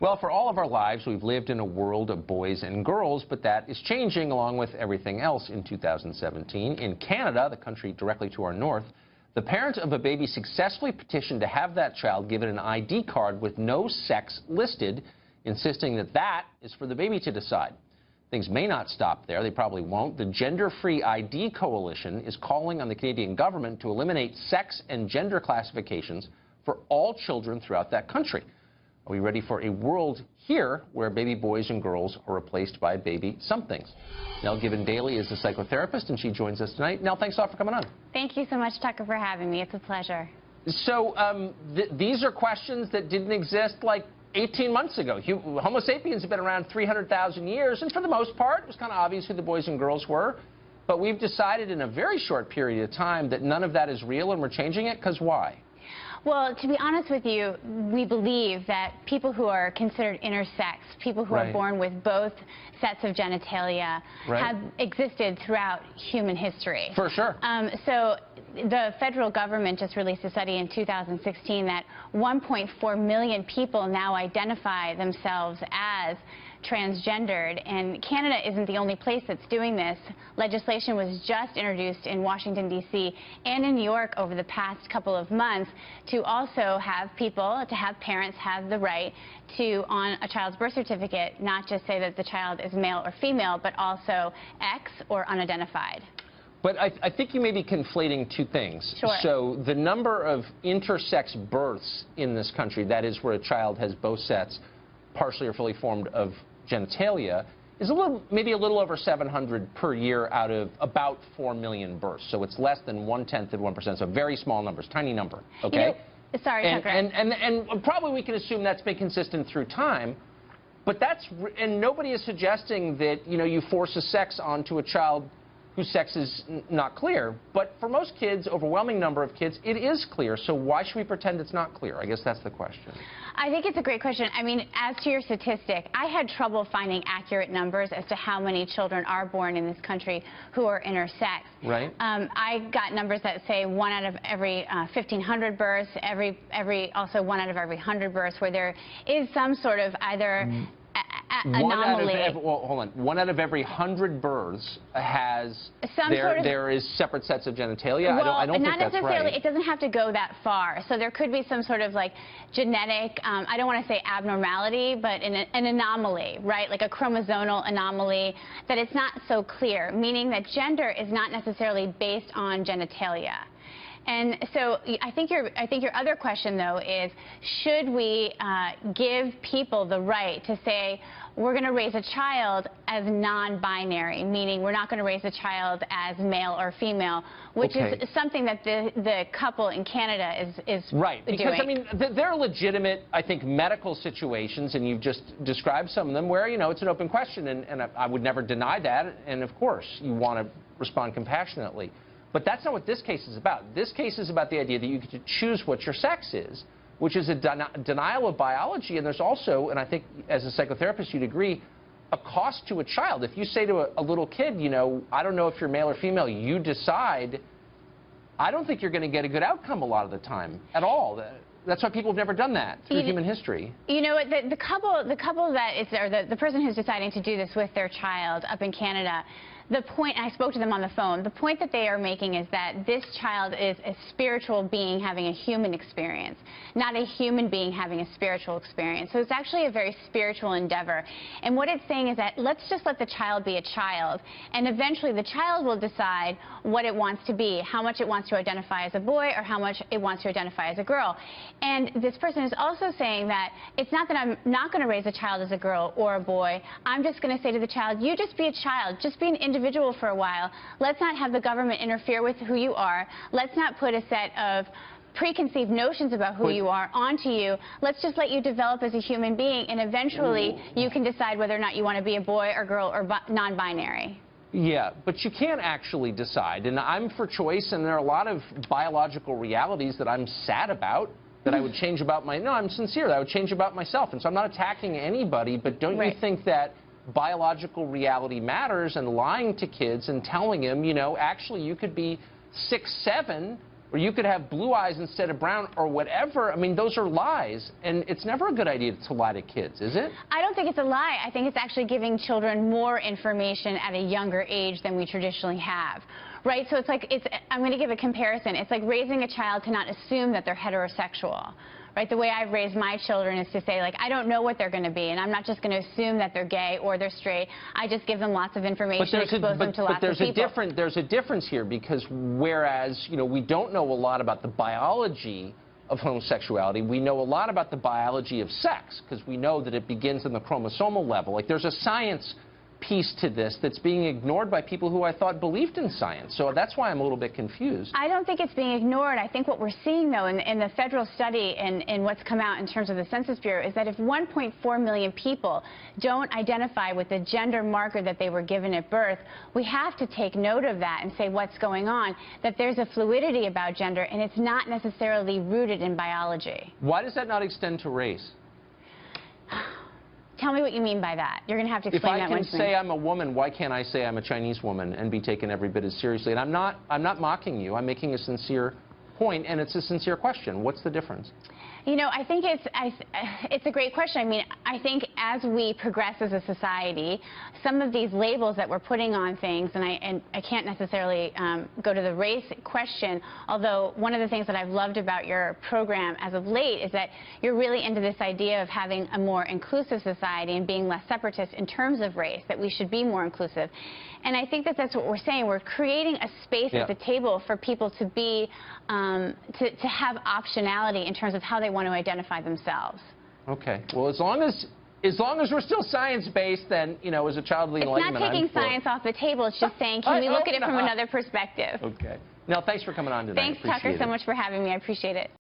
Well, for all of our lives, we've lived in a world of boys and girls, but that is changing along with everything else in 2017. In Canada, the country directly to our north, the parent of a baby successfully petitioned to have that child given an ID card with no sex listed, insisting that that is for the baby to decide. Things may not stop there. They probably won't. The Gender-Free ID Coalition is calling on the Canadian government to eliminate sex and gender classifications for all children throughout that country. Are we ready for a world here where baby boys and girls are replaced by baby somethings? Nell Given-Daly is a psychotherapist, and she joins us tonight. Nell, thanks a lot for coming on. Thank you so much, Tucker, for having me. It's a pleasure. So these are questions that didn't exist like 18 months ago. Homo sapiens have been around 300,000 years, and for the most part, it was kind of obvious who the boys and girls were. But we've decided in a very short period of time that none of that is real, and we're changing it, because why? Well, to be honest with you, we believe that people who are considered intersex, people who are born with both sets of genitalia, have existed throughout human history. For sure. So the federal government just released a study in 2016 that 1.4 million people now identify themselves as transgendered, and Canada isn't the only place that's doing this. Legislation was just introduced in Washington, D.C. and in New York over the past couple of months to also have parents have the right to, on a child's birth certificate, not just say that the child is male or female, but also X or unidentified. But I think you may be conflating two things. Sure. So the number of intersex births in this country, that is where a child has both sets, partially or fully formed, of genitalia, is maybe a little over 700 per year out of about 4 million births. So it's less than 1/10 of 1%, so very small numbers, tiny number, okay? Sorry, Tucker. And probably we can assume that's been consistent through time, but and nobody is suggesting that, you force a sex onto a child whose sex is not clear. But for most kids, overwhelming number of kids, it is clear. So why should we pretend it's not clear? I guess that's the question. I think it's a great question. I mean, as to your statistic, I had trouble finding accurate numbers as to how many children are born in this country who are intersex. Right. I got numbers that say 1 out of every 1,500 births, also 1 out of every 100 births, where there is some sort of either anomaly. Hold on. 1 out of every 100 births has there is separate sets of genitalia. Well, I don't think not that's necessarily. right. It doesn't have to go that far. So there could be some sort of like genetic, I don't want to say abnormality, but an anomaly, right? Like a chromosomal anomaly that it's not so clear, meaning that gender is not necessarily based on genitalia. And so I think your other question, though, is should we give people the right to say we're going to raise a child as non-binary, meaning we're not going to raise a child as male or female, which is something that the couple in Canada is right, because doing. I mean there are legitimate, I think, medical situations, and you've just described some of them where it's an open question, and I would never deny that, and of course you want to respond compassionately. But that's not what this case is about. This case is about the idea that you get to choose what your sex is, which is a denial of biology. And there's also, and I think as a psychotherapist you'd agree, a cost to a child. If you say to a little kid, I don't know if you're male or female, you decide, I don't think you're going to get a good outcome a lot of the time at all. That's why people have never done that through human history. You know what, the couple that is, or the person who's deciding to do this with their child up in Canada, the point, I spoke to them on the phone, the point that they are making is that this child is a spiritual being having a human experience, not a human being having a spiritual experience. So it's actually a very spiritual endeavor. And what it's saying is that let's just let the child be a child, and eventually the child will decide what it wants to be, how much it wants to identify as a boy or how much it wants to identify as a girl. And this person is also saying that it's not that I'm not going to raise a child as a girl or a boy. I'm just going to say to the child, you just be a child, just be an individual for a while. Let's not have the government interfere with who you are. Let's not put a set of preconceived notions about who you are onto you. Let's just let you develop as a human being, and eventually you can decide whether or not you want to be a boy or girl or non-binary. Yeah, but you can't actually decide, and I'm for choice, and there are a lot of biological realities that I'm sad about, that I would change about I'm sincere, that I would change about myself, and so I'm not attacking anybody, but don't you think that biological reality matters, and lying to kids and telling them, actually you could be 6'7", or you could have blue eyes instead of brown, or whatever. I mean, those are lies, and it's never a good idea to lie to kids, is it? I don't think it's a lie. I think it's actually giving children more information at a younger age than we traditionally have. Right? So it's like, I'm going to give a comparison. It's like raising a child to not assume that they're heterosexual. Right? The way I've raised my children is to say, like, I don't know what they're going to be, and I'm not just going to assume that they're gay or they're straight. I just give them lots of information, expose them to lots of people. There's a difference here, because whereas, you know, we don't know a lot about the biology of homosexuality, we know a lot about the biology of sex, because we know that it begins on the chromosomal level. Like, there's a science piece to this that's being ignored by people who I thought believed in science. So that's why I'm a little bit confused. I don't think it's being ignored. I think what we're seeing, though, in the federal study and what's come out in terms of the Census Bureau is that if 1.4 million people don't identify with the gender marker that they were given at birth, we have to take note of that and say what's going on, that there's a fluidity about gender, and it's not necessarily rooted in biology. Why does that not extend to race? Tell me what you mean by that. You're going to have to explain that one to me. If I can say I'm a woman, why can't I say I'm a Chinese woman and be taken every bit as seriously? And I'm not mocking you. I'm making a sincere point, and it's a sincere question. What's the difference? You know, I think it's a great question. I mean, I think as we progress as a society, some of these labels that we're putting on things, and I can't necessarily go to the race question, although one of the things that I've loved about your program as of late is that you're really into this idea of having a more inclusive society and being less separatist in terms of race, that we should be more inclusive. And I think that that's what we're saying. We're creating a space at the table for people to be, to have optionality in terms of how they want to identify themselves. Okay. Well, as long as we're still science-based, then, you know, as a child of the Enlightenment, it's not taking science off the table. It's just saying, can we look at it from another perspective? Okay. Now, thanks for coming on tonight. Thanks, Tucker, so much for having me. I appreciate it.